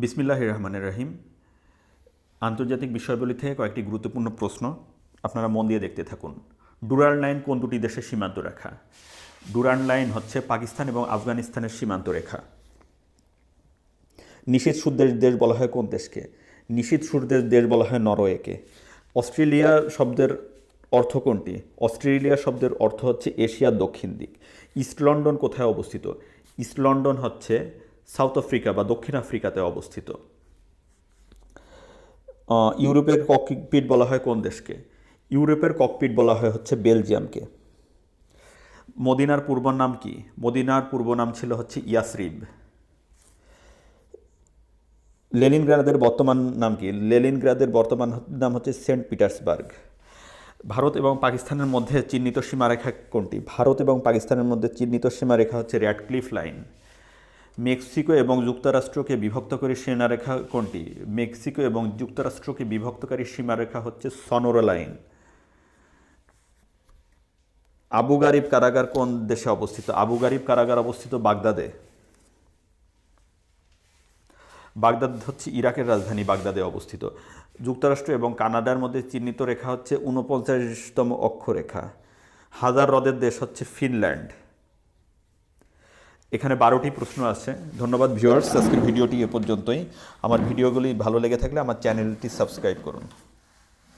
বিসমিল্লাহির রহমানির রহিম। আন্তর্জাতিক বিষয়াবলী থেকে কয়েকটি গুরুত্বপূর্ণ প্রশ্ন, আপনারা মন দিয়ে দেখতে থাকুন। ডুরান্ড লাইন কোন দুটি দেশের সীমান্ত রেখা? ডুরান্ড লাইন হচ্ছে পাকিস্তান এবং আফগানিস্তানের সীমান্ত রেখা। নিষিদ্ধ সুদের দেশ বলা হয় কোন দেশকে? নিষিদ্ধ সুদের দেশ বলা হয় নরওয়েকে। অস্ট্রেলিয়া শব্দের অর্থ কোনটি? অস্ট্রেলিয়া শব্দের অর্থ হচ্ছে এশিয়ার দক্ষিণ দিক। ইস্ট লন্ডন কোথায় অবস্থিত? ইস্ট লন্ডন হচ্ছে সাউথ আফ্রিকা বা দক্ষিণ আফ্রিকাতে অবস্থিত। ইউরোপের ককপিট বলা হয় কোন দেশকে? ইউরোপের ককপিট বলা হয় হচ্ছে বেলজিয়ামকে। মদিনার পূর্ব নাম কি? মদিনার পূর্ব নাম ছিল হচ্ছে ইয়াসরিব। লেনিনগ্রাদের বর্তমান নাম কি? লেনিনগ্রাদের বর্তমান নাম হচ্ছে সেন্ট পিটার্সবার্গ। ভারত এবং পাকিস্তানের মধ্যে চিহ্নিত সীমারেখা কোনটি? ভারত এবং পাকিস্তানের মধ্যে চিহ্নিত সীমারেখা হচ্ছে র্যাডক্লিফ লাইন। মেক্সিকো এবং যুক্তরাষ্ট্রকে বিভক্তকারী সীমারেখা কোনটি? মেক্সিকো এবং যুক্তরাষ্ট্রকে বিভক্তকারী সীমারেখা হচ্ছে সনোরা লাইন। আবু গারিব কারাগার কোন দেশে অবস্থিত? আবু গারিব কারাগার অবস্থিত বাগদাদে। বাগদাদ হচ্ছে ইরাকের রাজধানী, বাগদাদে অবস্থিত। যুক্তরাষ্ট্র এবং কানাডার মধ্যে চিহ্নিত রেখা হচ্ছে 49তম অক্ষরেখা। হাজার হ্রদের দেশ হচ্ছে ফিনল্যান্ড। এখানে 12টি প্রশ্ন আছে। ধন্যবাদ ভিউয়ার্স, আজকের ভিডিওটি এ পর্যন্তই। আমার ভিডিওগুলি ভালো লেগে থাকলে আমার চ্যানেলটি সাবস্ক্রাইব করুন।